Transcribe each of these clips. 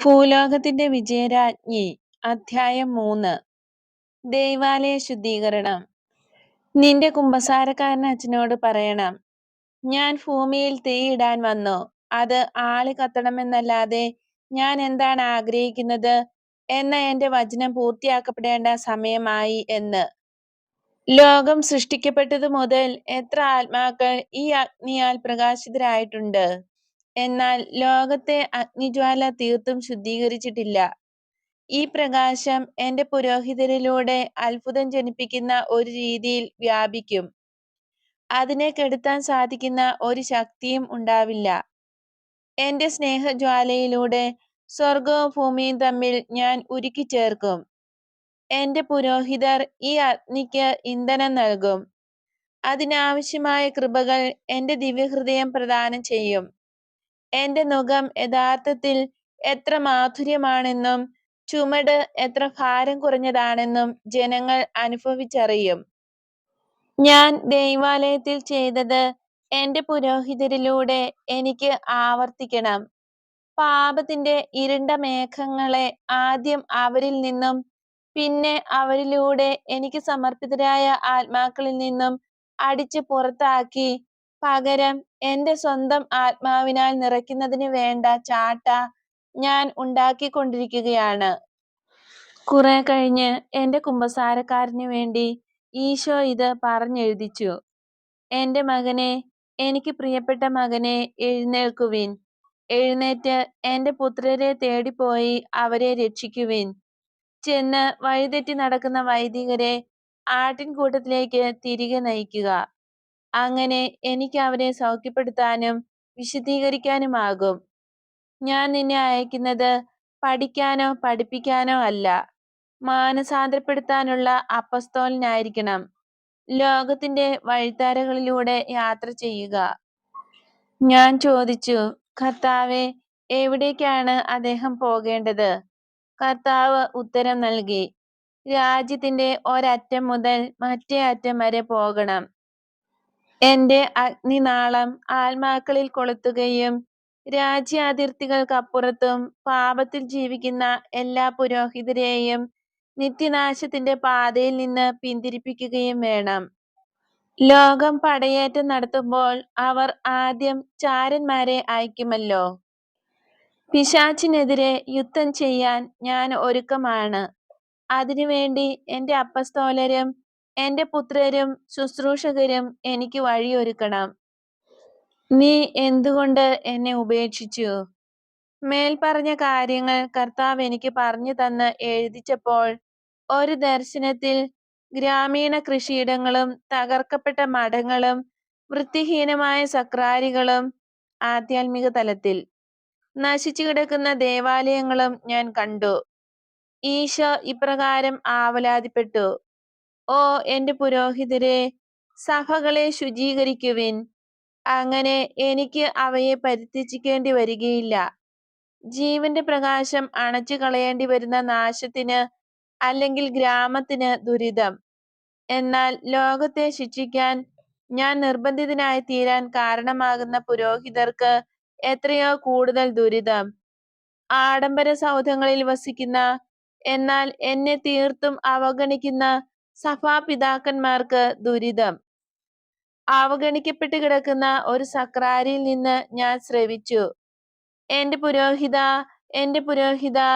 ഭൂലോകത്തിന്റെ വിജയരാജ്ഞി അധ്യായം 3 ദൈവാലയ ശുദ്ധീകരണം. നിന്റെ കുമ്പസാരക്കാരൻ അച്ഛനോട് പറയണം, ഞാൻ ഭൂമിയിൽ തീയിടാൻ വന്നു. അത് ആളി കത്തണമെന്നല്ലാതെ ഞാൻ എന്താണ് ആഗ്രഹിക്കുന്നത് എന്ന എന്റെ വചനം പൂർത്തിയാക്കപ്പെടേണ്ട സമയമായി എന്ന്. ലോകം സൃഷ്ടിക്കപ്പെട്ടതു മുതൽ എത്ര ആത്മാക്കൾ ഈ അഗ്നിയാൽ പ്രകാശിതരായിട്ടുണ്ട്. എന്നാൽ ലോകത്തെ അഗ്നിജ്വാല തീർത്തും ശുദ്ധീകരിച്ചിട്ടില്ല. ഈ പ്രകാശം എന്റെ പുരോഹിതരിലൂടെ അത്ഭുതം ജനിപ്പിക്കുന്ന ഒരു രീതിയിൽ വ്യാപിക്കും. അതിനെ കെടുത്താൻ സാധിക്കുന്ന ഒരു ശക്തിയും ഉണ്ടാവില്ല. എന്റെ സ്നേഹജ്വാലയിലൂടെ സ്വർഗവും ഭൂമിയും തമ്മിൽ ഞാൻ ഉരുക്കിച്ചേർക്കും. എന്റെ പുരോഹിതർ ഈ അഗ്നിക്ക് ഇന്ധനം നൽകും. അതിനാവശ്യമായ കൃപകൾ എന്റെ ദിവ്യഹൃദയം പ്രദാനം ചെയ്യും. എന്റെ നുകം യഥാർത്ഥത്തിൽ എത്ര മാധുര്യമാണെന്നും ചുമട് എത്ര ഭാരം കുറഞ്ഞതാണെന്നും ജനങ്ങൾ അനുഭവിച്ചറിയും. ഞാൻ ദൈവാലയത്തിൽ ചെയ്തത് എന്റെ പുരോഹിതരിലൂടെ എനിക്ക് ആവർത്തിക്കണം. പാപത്തിന്റെ ഇരുണ്ട മേഘങ്ങളെ ആദ്യം അവരിൽ നിന്നും പിന്നെ അവരിലൂടെ എനിക്ക് സമർപ്പിതരായ ആത്മാക്കളിൽ നിന്നും അടിച്ച് പുറത്താക്കി പകരം എന്റെ സ്വന്തം ആത്മാവിനാൽ നിറയ്ക്കുന്നതിന് വേണ്ട ചാട്ട ഞാൻ ഉണ്ടാക്കിക്കൊണ്ടിരിക്കുകയാണ്. കുറെ കഴിഞ്ഞ് എന്റെ കുമ്പസാരക്കാരന് വേണ്ടി ഈശോ ഇത് പറഞ്ഞെഴുതിച്ചു. എന്റെ മകനെ, എനിക്ക് പ്രിയപ്പെട്ട മകനെ, എഴുന്നേൽക്കുവിൻ. എഴുന്നേറ്റ് എന്റെ പുത്രരെ തേടിപ്പോയി അവരെ രക്ഷിക്കുവിൻ. ചെന്ന് വഴിതെറ്റി നടക്കുന്ന വൈദികരെ ആട്ടിൻകൂട്ടത്തിലേക്ക് തിരികെ നയിക്കുക. അങ്ങനെ എനിക്ക് അവരെ സൗഖ്യപ്പെടുത്താനും വിശുദ്ധീകരിക്കാനുമാകും. ഞാൻ നിന്നെ അയക്കുന്നത് പഠിക്കാനോ പഠിപ്പിക്കാനോ അല്ല, മാനസാന്തരപ്പെടുത്താനുള്ള അപ്പസ്തോലനായിരിക്കണം. ലോകത്തിന്റെ വഴിത്താരകളിലൂടെ യാത്ര ചെയ്യുക. ഞാൻ ചോദിച്ചു, കർത്താവേ, എവിടേക്കാണ് അദ്ദേഹം പോകേണ്ടത്? കർത്താവ് ഉത്തരം നൽകി, രാജ്യത്തിന്റെ ഒരറ്റം മുതൽ മറ്റേ അറ്റം വരെ പോകണം. എന്റെ അഗ്നിനാളം ആത്മാക്കളിൽ കൊളുത്തുകയും രാജ്യാതിർത്തികൾക്കപ്പുറത്തും പാപത്തിൽ ജീവിക്കുന്ന എല്ലാ പുരോഹിതരെയും നിത്യനാശത്തിന്റെ പാതയിൽ നിന്ന് പിന്തിരിപ്പിക്കുകയും വേണം. ലോകം പടയേറ്റം നടത്തുമ്പോൾ അവർ ആദ്യം ചാരന്മാരെ അയക്കുമല്ലോ. പിശാചിനെതിരെ യുദ്ധം ചെയ്യാൻ ഞാൻ ഒരുക്കമാണ്. അതിനുവേണ്ടി എന്റെ അപ്പസ്തോലരും എന്റെ പുത്രരും ശുശ്രൂഷകരും എനിക്ക് വഴിയൊരുക്കണം. നീ എന്തുകൊണ്ട് എന്നെ ഉപേക്ഷിച്ചു? മേൽപ്പറഞ്ഞ കാര്യങ്ങൾ കർത്താവ് എനിക്ക് പറഞ്ഞു തന്ന് എഴുതിച്ചപ്പോൾ ഒരു ദർശനത്തിൽ ഗ്രാമീണ കൃഷിയിടങ്ങളും തകർക്കപ്പെട്ട മഠങ്ങളും വൃത്തിഹീനമായ സക്രാരികളും ആധ്യാത്മിക തലത്തിൽ നശിച്ചു കിടക്കുന്ന ദേവാലയങ്ങളും ഞാൻ കണ്ടു. ഈശോ ഇപ്രകാരം ആവലാതിപ്പെട്ടു, ഓ എന്റെ പുരോഹിതരെ, സഭകളെ ശുചീകരിക്കുവിൻ. അങ്ങനെ എനിക്ക് അവയെ പരിത്യജിക്കേണ്ടി വരികയില്ല. ജീവന്റെ പ്രകാശം അണച്ചു കളയേണ്ടി വരുന്ന നാശത്തിന് അല്ലെങ്കിൽ ഗ്രാമത്തിന് ദുരിതം. എന്നാൽ ലോകത്തെ ശിക്ഷിക്കാൻ ഞാൻ നിർബന്ധിതനായി തീരാൻ കാരണമാകുന്ന പുരോഹിതർക്ക് എത്രയോ കൂടുതൽ ദുരിതം. ആഡംബര സൗധങ്ങളിൽ വസിക്കുന്ന എന്നാൽ എന്നെ തീർത്തും അവഗണിക്കുന്ന സഭാപിതാക്കന്മാർക്ക് ദുരിതം. അവഗണിക്കപ്പെട്ട് കിടക്കുന്ന ഒരു സക്രാരിയിൽ നിന്ന് ഞാൻ ശ്രവിച്ചു, എന്റെ പുരോഹിതാ, എന്റെ പുരോഹിതാ,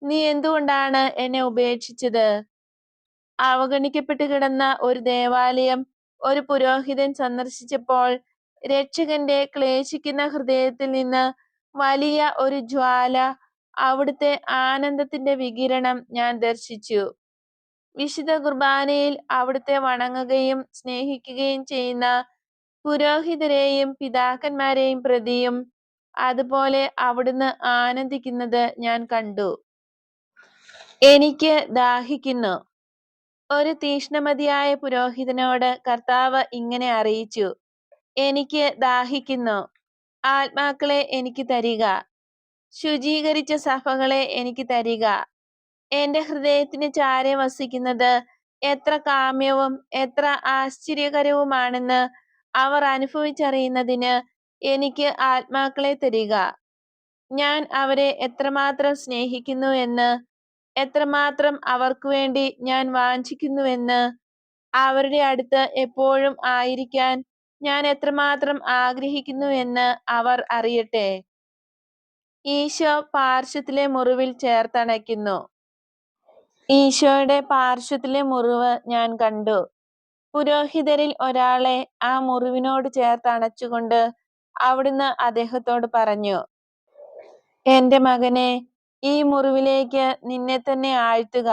നീ എന്തുകൊണ്ടാണ് എന്നെ ഉപേക്ഷിച്ചത്? അവഗണിക്കപ്പെട്ട് കിടന്ന ഒരു ദേവാലയം ഒരു പുരോഹിതൻ സന്ദർശിച്ചപ്പോൾ രക്ഷകന്റെ ക്ലേശിക്കുന്ന ഹൃദയത്തിൽ നിന്ന് വലിയ ഒരു ജ്വാല, അവിടുത്തെ ആനന്ദത്തിന്റെ വികിരണം ഞാൻ ദർശിച്ചു. വിശുദ്ധ കുർബാനയിൽ അവിടുത്തെ വണങ്ങുകയും സ്നേഹിക്കുകയും ചെയ്യുന്ന പുരോഹിതരെയും പിതാക്കന്മാരെയും പ്രതിയും അതുപോലെ അവിടുന്ന് ആനന്ദിക്കുന്നത് ഞാൻ കണ്ടു. എനിക്ക് ദാഹിക്കുന്നു. ഒരു തീക്ഷ്ണമതിയായ പുരോഹിതനോട് കർത്താവ് ഇങ്ങനെ അറിയിച്ചു, എനിക്ക് ദാഹിക്കുന്നു. ആത്മാക്കളെ എനിക്ക് തരിക. ശുചീകരിച്ച സഭകളെ എനിക്ക് തരിക. എന്റെ ഹൃദയത്തിന് ചാരെ വസിക്കുന്നത് എത്ര കാമ്യവും എത്ര ആശ്ചര്യകരവുമാണെന്ന് അവർ അനുഭവിച്ചറിയുന്നതിന് എനിക്ക് ആത്മാക്കളെ തരിക. ഞാൻ അവരെ എത്രമാത്രം സ്നേഹിക്കുന്നുവെന്ന്, എത്രമാത്രം അവർക്ക് വേണ്ടി ഞാൻ വാഞ്ചിക്കുന്നുവെന്ന്, അവരുടെ അടുത്ത് എപ്പോഴും ആയിരിക്കാൻ ഞാൻ എത്രമാത്രം ആഗ്രഹിക്കുന്നുവെന്ന് അവർ അറിയട്ടെ. ഈശോ പാർശ്വത്തിലെ മുറിവിൽ ചേർത്തണയ്ക്കുന്നു. ഈശോയുടെ പാർശ്വത്തിലെ മുറിവ് ഞാൻ കണ്ടു. പുരോഹിതരിൽ ഒരാളെ ആ മുറിവിനോട് ചേർത്തണച്ചുകൊണ്ട് അവിടുന്ന് അദ്ദേഹത്തോട് പറഞ്ഞു, എന്റെ മകനെ, ഈ മുറിവിലേക്ക് നിന്നെ തന്നെ ആഴ്ത്തുക.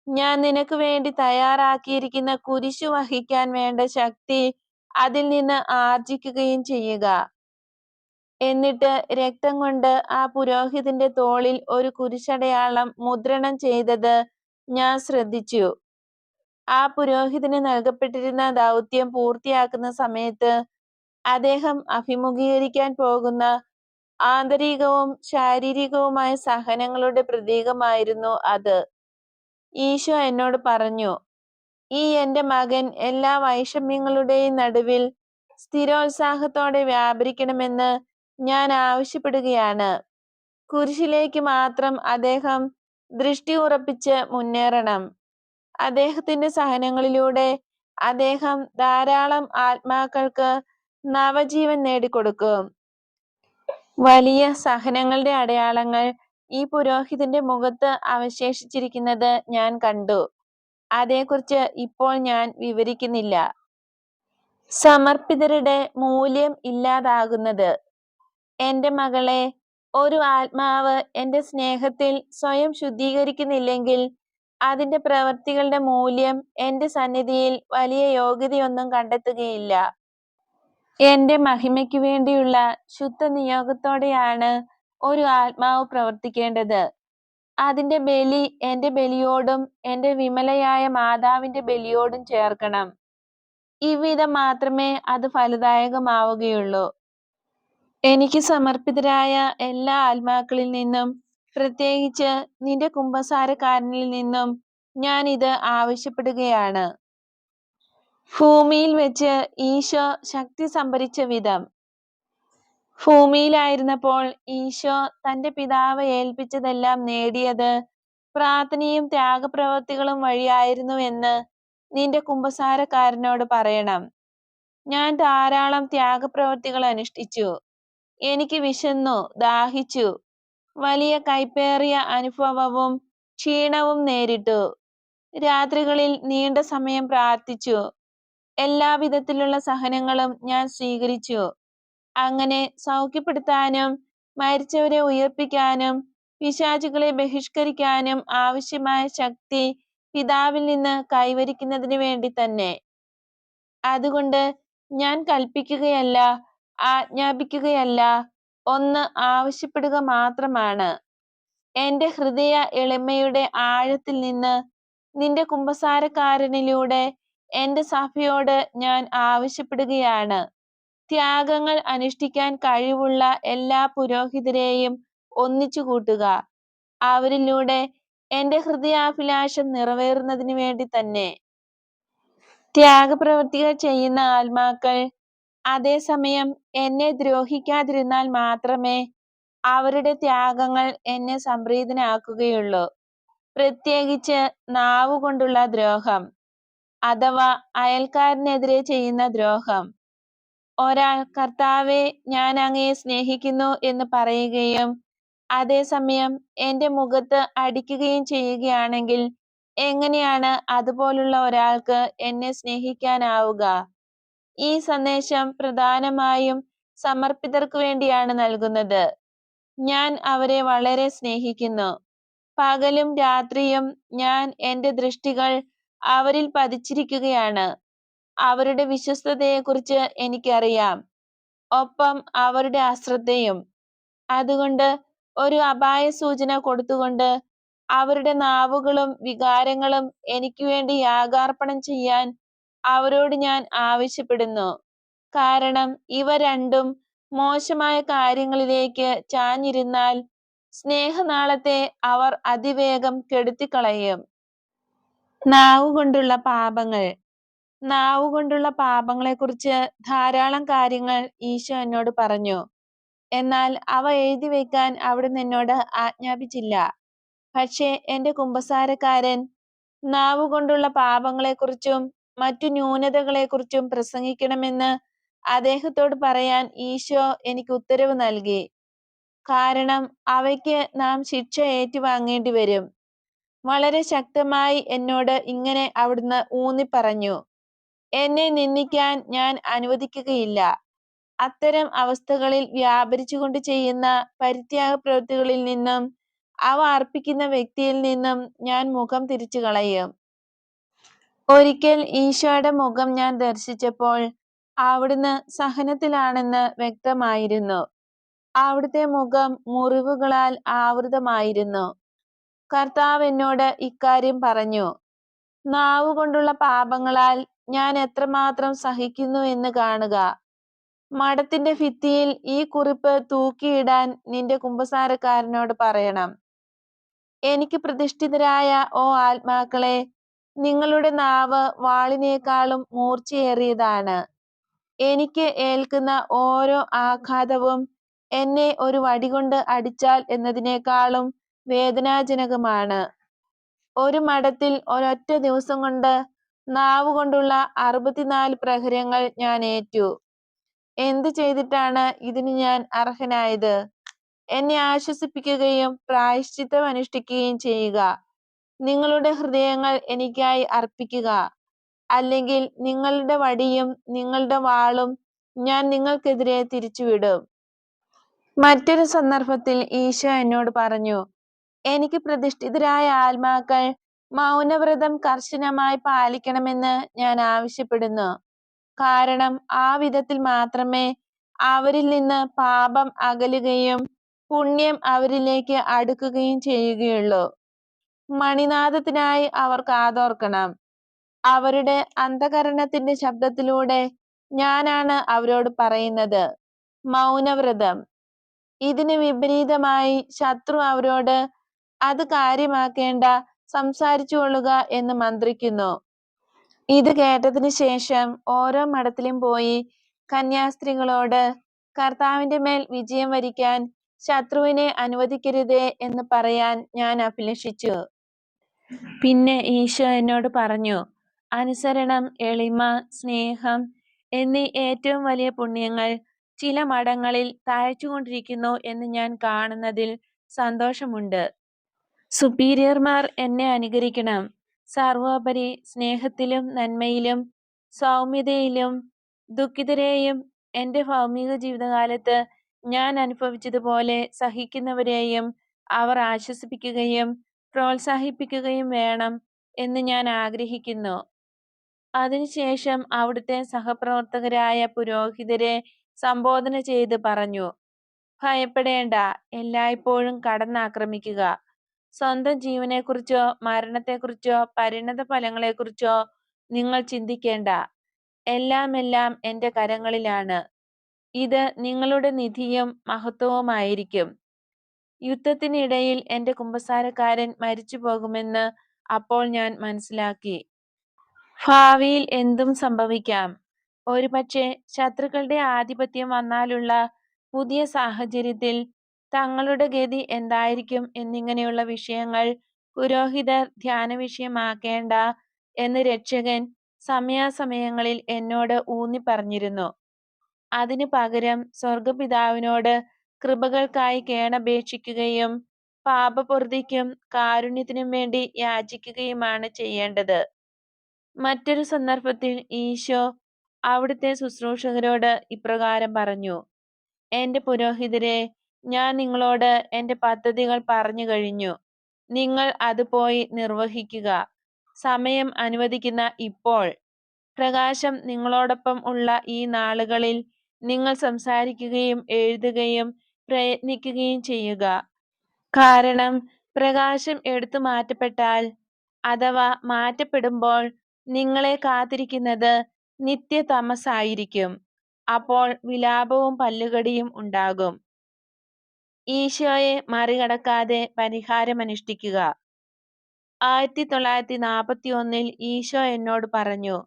ഞാൻ നിനക്ക് വേണ്ടി തയ്യാറാക്കിയിരിക്കുന്ന കുരിശു വഹിക്കാൻ വേണ്ട ശക്തി അതിൽ നിന്ന് ആർജിക്കുകയും ചെയ്യുക. എന്നിട്ട് രക്തം കൊണ്ട് ആ പുരോഹിതന്റെ തോളിൽ ഒരു കുരിശടയാളം മുദ്രണം ചെയ്തത് ഞാൻ ശ്രദ്ധിച്ചു. ആ പുരോഹിതന് നൽകപ്പെട്ടിരുന്ന ദൗത്യം പൂർത്തിയാക്കുന്ന സമയത്ത് അദ്ദേഹം അഭിമുഖീകരിക്കാൻ പോകുന്ന ആന്തരികവും ശാരീരികവുമായ സഹനങ്ങളുടെ പ്രതീകമായിരുന്നു അത്. ഈശോ എന്നോട് പറഞ്ഞു, ഈ എന്റെ മകൻ എല്ലാ വൈഷമ്യങ്ങളുടെയും നടുവിൽ സ്ഥിരോത്സാഹത്തോടെ വ്യാപരിക്കണമെന്ന് ഞാൻ ആവശ്യപ്പെടുകയാണ്. കുരിശിലേക്ക് മാത്രം അദ്ദേഹം ദൃഷ്ടി ഉറപ്പിച്ച് മുന്നേറണം. അദ്ദേഹത്തിന്റെ സഹനങ്ങളിലൂടെ അദ്ദേഹം ധാരാളം ആത്മാക്കൾക്ക് നവജീവൻ നേടിക്കൊടുക്കും. വലിയ സഹനങ്ങളുടെ അടയാളങ്ങൾ ഈ പുരോഹിതന്റെ മുഖത്ത് അവശേഷിച്ചിരിക്കുന്നത് ഞാൻ കണ്ടു. അതേക്കുറിച്ച് ഇപ്പോൾ ഞാൻ വിവരിക്കുന്നില്ല. സമർപ്പിതരുടെ മൂല്യം ഇല്ലാതാകുന്നത്. എന്റെ മകളെ, ഒരു ആത്മാവ് എന്റെ സ്നേഹത്തിൽ സ്വയം ശുദ്ധീകരിക്കുന്നില്ലെങ്കിൽ അതിന്റെ പ്രവൃത്തികളുടെ മൂല്യം എന്റെ സന്നിധിയിൽ വലിയ യോഗ്യതയൊന്നും കണ്ടെത്തുകയില്ല. എന്റെ മഹിമയ്ക്ക് വേണ്ടിയുള്ള ശുദ്ധ നിയോഗത്തോടെയാണ് ഒരു ആത്മാവ് പ്രവർത്തിക്കേണ്ടത്. അതിന്റെ ബലി എന്റെ ബലിയോടും എന്റെ വിമലയായ മാതാവിന്റെ ബലിയോടും ചേർക്കണം. ഇவ்விധം മാത്രമേ അത് ഫലദായകമാവുകയുള്ളൂ. എനിക്ക് സമർപ്പിതരായ എല്ലാ ആത്മാക്കളിൽ നിന്നും, പ്രത്യേകിച്ച് നിന്റെ കുമ്പസാരക്കാരനിൽ നിന്നും ഞാൻ ഇത് ആവശ്യപ്പെടുകയാണ്. ഭൂമിയിൽ വെച്ച് ഈശോ ശക്തി സംഭരിച്ച വിധം. ഭൂമിയിലായിരുന്നപ്പോൾ ഈശോ തന്റെ പിതാവ് ഏൽപ്പിച്ചതെല്ലാം നേടിയത് പ്രാർത്ഥനയും ത്യാഗപ്രവൃത്തികളും വഴിയായിരുന്നുവെന്ന് നിന്റെ കുമ്പസാരക്കാരനോട് പറയണം. ഞാൻ ധാരാളം ത്യാഗപ്രവൃത്തികൾ അനുഷ്ഠിച്ചു. എനിക്ക് വിശന്നു, ദാഹിച്ചു, വലിയ കൈപ്പേറിയ അനുഭവവും ക്ഷീണവും നേരിട്ടു. രാത്രികളിൽ നീണ്ട സമയം പ്രാർത്ഥിച്ചു. എല്ലാവിധത്തിലുള്ള സഹനങ്ങളും ഞാൻ സ്വീകരിച്ചു. അങ്ങനെ സൗഖ്യപ്പെടുത്താനും മരിച്ചവരെ ഉയിർപ്പിക്കാനും പിശാചുകളെ ബഹിഷ്കരിക്കാനും ആവശ്യമായ ശക്തി പിതാവിൽ നിന്ന് കൈവരിക്കുന്നതിന് വേണ്ടി തന്നെ. അതുകൊണ്ട് ഞാൻ കൽപ്പിക്കുകയല്ല, ആജ്ഞാപിക്കുകയല്ല, ഒന്ന് ആവശ്യപ്പെടുക മാത്രമാണ്. എന്റെ ഹൃദയ എളിമയുടെ ആഴത്തിൽ നിന്ന് നിന്റെ കുമ്പസാരക്കാരനിലൂടെ എന്റെ സഭയോട് ഞാൻ ആവശ്യപ്പെടുകയാണ്. ത്യാഗങ്ങൾ അനുഷ്ഠിക്കാൻ കഴിവുള്ള എല്ലാ പുരോഹിതരെയും ഒന്നിച്ചു കൂട്ടുക. അവരിലൂടെ എന്റെ ഹൃദയാഭിലാഷം നിറവേറുന്നതിന് വേണ്ടി തന്നെ. ത്യാഗപ്രവൃത്തികൾ ചെയ്യുന്ന ആത്മാക്കൾ അതേസമയം എന്നെ ദ്രോഹിക്കാതിരുന്നാൽ മാത്രമേ അവരുടെ ത്യാഗങ്ങൾ എന്നെ സംപ്രീതനാക്കുകയുള്ളൂ. പ്രത്യേകിച്ച് നാവുകൊണ്ടുള്ള ദ്രോഹം, അഥവാ അയൽക്കാരനെതിരെ ചെയ്യുന്ന ദ്രോഹം. ഒരാൾ കർത്താവേ, ഞാൻ അങ്ങയെ സ്നേഹിക്കുന്നു എന്ന് പറയുകയും അതേസമയം എന്റെ മുഖത്ത് അടിക്കുകയും ചെയ്യുകയാണെങ്കിൽ എങ്ങനെയാണ് അതുപോലുള്ള ഒരാൾക്ക് എന്നെ സ്നേഹിക്കാനാവുക? ഈ സന്ദേശം പ്രധാനമായും സമർപ്പിതർക്ക് വേണ്ടിയാണ് നൽകുന്നത്. ഞാൻ അവരെ വളരെ സ്നേഹിക്കുന്നു. പകലും രാത്രിയും ഞാൻ എന്റെ ദൃഷ്ടികൾ അവരിൽ പതിച്ചിരിക്കുകയാണ്. അവരുടെ വിശ്വസ്തതയെക്കുറിച്ച് എനിക്കറിയാം, ഒപ്പം അവരുടെ അശ്രദ്ധയും. അതുകൊണ്ട് ഒരു അപായ സൂചന കൊടുത്തുകൊണ്ട് അവരുടെ നാവുകളും വികാരങ്ങളും എനിക്ക് വേണ്ടി യാഗാർപ്പണം ചെയ്യാൻ അവരോട് ഞാൻ ആവശ്യപ്പെടുന്നു. കാരണം ഇവ രണ്ടും മോശമായ കാര്യങ്ങളിലേക്ക് ചാഞ്ഞിരുന്നാൽ സ്നേഹനാളത്തെ അവർ അതിവേഗം കെടുത്തിക്കളയും. നാവുകൊണ്ടുള്ള പാപങ്ങൾ. നാവുകൊണ്ടുള്ള പാപങ്ങളെക്കുറിച്ച് ധാരാളം കാര്യങ്ങൾ ഈശോ എന്നോട് പറഞ്ഞു. എന്നാൽ അവ എഴുതി വയ്ക്കാൻ അവിടുന്ന് എന്നോട് ആജ്ഞാപിച്ചില്ല. പക്ഷേ എന്റെ കുമ്പസാരക്കാരൻ നാവുകൊണ്ടുള്ള പാപങ്ങളെക്കുറിച്ചും മറ്റു ന്യൂനതകളെക്കുറിച്ചും പ്രസംഗിക്കണമെന്ന് അദ്ദേഹത്തോട് പറയാൻ ഈശോ എനിക്ക് ഉത്തരവ് നൽകി. കാരണം അവയ്ക്ക് നാം ശിക്ഷ ഏറ്റുവാങ്ങേണ്ടി വരും. വളരെ ശക്തമായി എന്നോട് ഇങ്ങനെ അവിടുന്ന് ഊന്നിപ്പറഞ്ഞു, എന്നെ നിന്ദിക്കാൻ ഞാൻ അനുവദിക്കുകയില്ല. അത്തരം അവസ്ഥകളിൽ വ്യാപരിച്ചുകൊണ്ട് ചെയ്യുന്ന പരിത്യാഗ പ്രവൃത്തികളിൽ നിന്നും അവ അർപ്പിക്കുന്ന വ്യക്തിയിൽ നിന്നും ഞാൻ മുഖം തിരിച്ചു കളയും. ഒരിക്കൽ ഈശോയുടെ മുഖം ഞാൻ ദർശിച്ചപ്പോൾ അവിടുന്ന് സഹനത്തിലാണെന്ന് വ്യക്തമായിരുന്നു. അവിടുത്തെ മുഖം മുറിവുകളാൽ ആവൃതമായിരുന്നു. കർത്താവ് എന്നോട് ഇക്കാര്യം പറഞ്ഞു, നാവുകൊണ്ടുള്ള പാപങ്ങളാൽ ഞാൻ എത്രമാത്രം സഹിക്കുന്നു എന്ന് കാണുക. മഠത്തിന്റെ ഭിത്തിയിൽ ഈ കുറിപ്പ് തൂക്കിയിടാൻ നിന്റെ കുമ്പസാരക്കാരനോട് പറയണം. എനിക്ക് പ്രതിഷ്ഠിതരായ ഓ ആത്മാക്കളെ, നിങ്ങളുടെ നാവ് വാളിനേക്കാളും മൂർച്ചയേറിയതാണ്. എനിക്ക് ഏൽക്കുന്ന ഓരോ ആഘാതവും എന്നെ ഒരു വടികൊണ്ട് അടിച്ചാൽ എന്നതിനേക്കാളും വേദനാജനകമാണ്. ഒരു മഠത്തിൽ ഒരൊറ്റ ദിവസം കൊണ്ട് നാവുകൊണ്ടുള്ള 64 പ്രഹരങ്ങൾ ഞാൻ ഏറ്റു. എന്ത് ചെയ്തിട്ടാണ് ഇതിന് ഞാൻ അർഹനായത്? എന്നെ ആശ്വസിപ്പിക്കുകയും പ്രായശ്ചിത്തം അനുഷ്ഠിക്കുകയും ചെയ്യുക. നിങ്ങളുടെ ഹൃദയങ്ങൾ എനിക്കായി അർപ്പിക്കുക. അല്ലെങ്കിൽ നിങ്ങളുടെ വടിയും നിങ്ങളുടെ വാളും ഞാൻ നിങ്ങൾക്കെതിരെ തിരിച്ചുവിടും. മറ്റൊരു സന്ദർഭത്തിൽ ഈശോ എന്നോട് പറഞ്ഞു, എനിക്ക് പ്രതിഷ്ഠിതരായ ആത്മാക്കൾ മൗനവ്രതം കർശനമായി പാലിക്കണമെന്ന് ഞാൻ ആവശ്യപ്പെടുന്നു. കാരണം ആ വിധത്തിൽ മാത്രമേ അവരിൽ നിന്ന് പാപം അകലുകയും പുണ്യം അവരിലേക്ക് അടുക്കുകയും ചെയ്യുകയുള്ളൂ. മണിനാദത്തിനായി അവർ കാതോർക്കണം. അവരുടെ അന്ധകരണത്തിന്റെ ശബ്ദത്തിലൂടെ ഞാനാണ് അവരോട് പറയുന്നത്, മൗനവ്രതം. ഇതിന് വിപരീതമായി ശത്രു അവരോട്, അത് കാര്യമാക്കേണ്ട, സംസാരിച്ചുകൊള്ളുക എന്ന് മന്ത്രിക്കുന്നു. ഇത് കേട്ടതിന് ശേഷം ഓരോ മഠത്തിലും പോയി കന്യാസ്ത്രീകളോട്, കർത്താവിന്റെ മേൽ വിജയം വരിക്കാൻ ശത്രുവിനെ അനുവദിക്കരുതേ എന്ന് പറയാൻ ഞാൻ അഭിലഷിച്ചു. പിന്നെ ഈശോ എന്നോട് പറഞ്ഞു, അനുസരണം, എളിമ, സ്നേഹം എന്നീ ഏറ്റവും വലിയ പുണ്യങ്ങൾ ചില മഠങ്ങളിൽ തഴച്ചുകൊണ്ടിരിക്കുന്നു എന്ന് ഞാൻ കാണുന്നതിൽ സന്തോഷമുണ്ട്. സുപ്പീരിയർമാർ എന്നെ അനുകരിക്കണം. സർവോപരി സ്നേഹത്തിലും നന്മയിലും സൗമ്യതയിലും ദുഃഖിതരെയും എന്റെ ഭൗമിക ജീവിതകാലത്ത് ഞാൻ അനുഭവിച്ചതുപോലെ സഹിക്കുന്നവരെയും അവർ ആശ്വസിപ്പിക്കുകയും പ്രോത്സാഹിപ്പിക്കുകയും വേണം എന്ന് ഞാൻ ആഗ്രഹിക്കുന്നു. അതിനുശേഷം അവിടുത്തെ സഹപ്രവർത്തകരായ പുരോഹിതരെ സംബോധന ചെയ്ത് പറഞ്ഞു, ഭയപ്പെടേണ്ട, എല്ലായ്പ്പോഴും കടന്നാക്രമിക്കുക. സ്വന്തം ജീവനെക്കുറിച്ചോ മരണത്തെക്കുറിച്ചോ പരിണത ഫലങ്ങളെക്കുറിച്ചോ നിങ്ങൾ ചിന്തിക്കേണ്ട. എല്ലാം എന്റെ കരങ്ങളിലാണ്. ഇത് നിങ്ങളുടെ നിധിയും മഹത്വവുമായിരിക്കും. യുദ്ധത്തിനിടയിൽ എന്റെ കുമ്പസാരക്കാരൻ മരിച്ചു പോകുമെന്ന് അപ്പോൾ ഞാൻ മനസ്സിലാക്കി. ഭാവിയിൽ എന്തും സംഭവിക്കാം. ഒരുപക്ഷെ ശത്രുക്കളുടെ ആധിപത്യം വന്നാലുള്ള പുതിയ സാഹചര്യത്തിൽ തങ്ങളുടെ ഗതി എന്തായിരിക്കും എന്നിങ്ങനെയുള്ള വിഷയങ്ങൾ പുരോഹിതർ ധ്യാനവിഷയമാക്കേണ്ട എന്ന് രക്ഷകൻ സമയാസമയങ്ങളിൽ എന്നോട് ഊന്നിപ്പറഞ്ഞിരുന്നു. അതിനു പകരം സ്വർഗപിതാവിനോട് കൃപകൾക്കായി കേണപേക്ഷിക്കുകയും പാപപൊറുതിക്കും കാരുണ്യത്തിനും വേണ്ടി യാചിക്കുകയുമാണ് ചെയ്യേണ്ടത്. മറ്റൊരു സന്ദർഭത്തിൽ ഈശോ അവിടുത്തെ ശുശ്രൂഷകരോട് ഇപ്രകാരം പറഞ്ഞു, എന്റെ പുരോഹിതരെ, ഞാൻ നിങ്ങളോട് എന്റെ പദ്ധതികൾ പറഞ്ഞു കഴിഞ്ഞു. നിങ്ങൾ അത് പോയി നിർവഹിക്കുക. സമയം അനുവദിക്കുന്ന ഇപ്പോൾ, പ്രകാശം നിങ്ങളോടൊപ്പം ഉള്ള ഈ നാളുകളിൽ നിങ്ങൾ സംസാരിക്കുകയും എഴുതുകയും പ്രയത്നിക്കുകയും ചെയ്യുക. കാരണം പ്രകാശം എടുത്തു മാറ്റപ്പെട്ടാൽ അഥവാ മാറ്റപ്പെടുമ്പോൾ നിങ്ങളെ കാത്തിരിക്കുന്നത് നിത്യതമസ്സായിരിക്കും. അപ്പോൾ വിലാപവും പല്ലുകടിയും ഉണ്ടാകും. ഈശോയെ മറികടക്കാതെ പരിഹാരമനുഷ്ഠിക്കുക. 1941 ഈശോ എന്നോട് പറഞ്ഞു,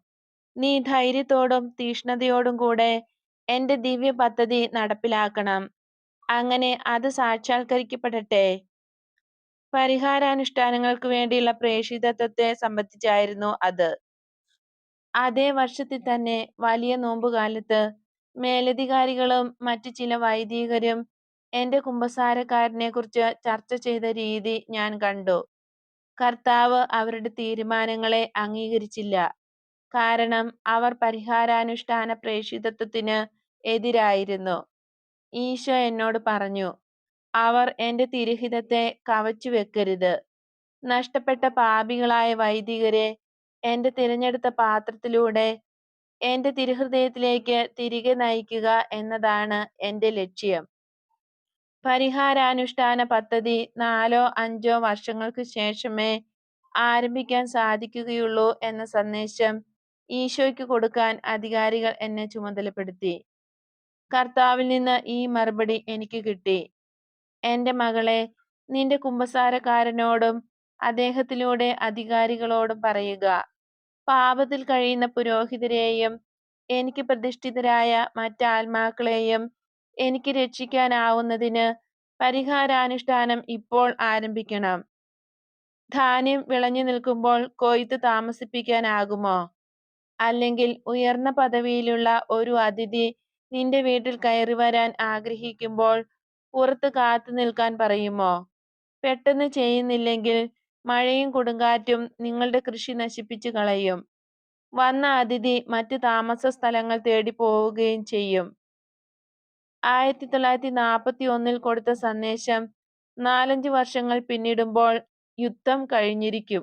നീ ധൈര്യത്തോടും തീക്ഷ്ണതയോടും കൂടെ എന്റെ ദിവ്യ പദ്ധതി നടപ്പിലാക്കണം. അങ്ങനെ അത് സാക്ഷാത്കരിക്കപ്പെടട്ടെ. പരിഹാരാനുഷ്ഠാനങ്ങൾക്ക് വേണ്ടിയുള്ള പ്രേഷിതത്വത്തെ സംബന്ധിച്ചായിരുന്നു അത്. അതേ വർഷത്തിൽ തന്നെ വലിയ നോമ്പുകാലത്ത് മേലധികാരികളും മറ്റു ചില വൈദികരും എന്റെ കുമ്പസാരക്കാരനെക്കുറിച്ച് ചർച്ച ചെയ്ത രീതി ഞാൻ കണ്ടു. കർത്താവ് അവരുടെ തീരുമാനങ്ങളെ അംഗീകരിച്ചില്ല. കാരണം അവർ പരിഹാരാനുഷ്ഠാന പ്രേഷിതത്വത്തിന് എതിരായിരുന്നു. ഈശോ എന്നോട് പറഞ്ഞു, അവർ എന്റെ തിരുഹിതത്തെ കവച്ചുവെക്കരുത്. നഷ്ടപ്പെട്ട പാപികളായ വൈദികരെ എന്റെ തിരഞ്ഞെടുത്ത പാത്രത്തിലൂടെ എന്റെ തിരുഹൃദയത്തിലേക്ക് തിരികെ നയിക്കുക എന്നതാണ് എന്റെ ലക്ഷ്യം. പരിഹാരാനുഷ്ഠാന പദ്ധതി 4-5 വർഷങ്ങൾക്ക് ശേഷമേ ആരംഭിക്കാൻ സാധിക്കുകയുള്ളൂ എന്ന സന്ദേശം ഈശോയ്ക്ക് കൊടുക്കാൻ അധികാരികൾ എന്നെ ചുമതലപ്പെടുത്തി. കർത്താവിൽ നിന്ന് ഈ മറുപടി എനിക്ക് കിട്ടി: എന്റെ മകളെ, നിന്റെ കുമ്പസാരക്കാരനോടും അദ്ദേഹത്തിലൂടെ അധികാരികളോടും പറയുക, പാപത്തിൽ കഴിയുന്ന പുരോഹിതരെയും എനിക്ക് പ്രതിഷ്ഠിതരായ മറ്റാത്മാക്കളെയും എനിക്ക് രക്ഷിക്കാനാവുന്നതിന് പരിഹാരാനുഷ്ഠാനം ഇപ്പോൾ ആരംഭിക്കണം. ധാന്യം വിളഞ്ഞു നിൽക്കുമ്പോൾ കൊയ്ത്ത് താമസിപ്പിക്കാനാകുമോ? അല്ലെങ്കിൽ ഉയർന്ന പദവിയിലുള്ള ഒരു അതിഥി നിന്റെ വീട്ടിൽ കയറി വരാൻ ആഗ്രഹിക്കുമ്പോൾ പുറത്ത് കാത്തു നിൽക്കാൻ പറയുമോ? പെട്ടെന്ന് ചെയ്യുന്നില്ലെങ്കിൽ മഴയും കൊടുങ്കാറ്റും നിങ്ങളുടെ കൃഷി നശിപ്പിച്ചു കളയും. വന്ന അതിഥി മറ്റ് താമസ സ്ഥലങ്ങൾ തേടി പോവുകയും ചെയ്യും. 1941 കൊടുത്ത സന്ദേശം 4-5 വർഷങ്ങൾ പിന്നിടുമ്പോൾ യുദ്ധം കഴിഞ്ഞിരിക്കും.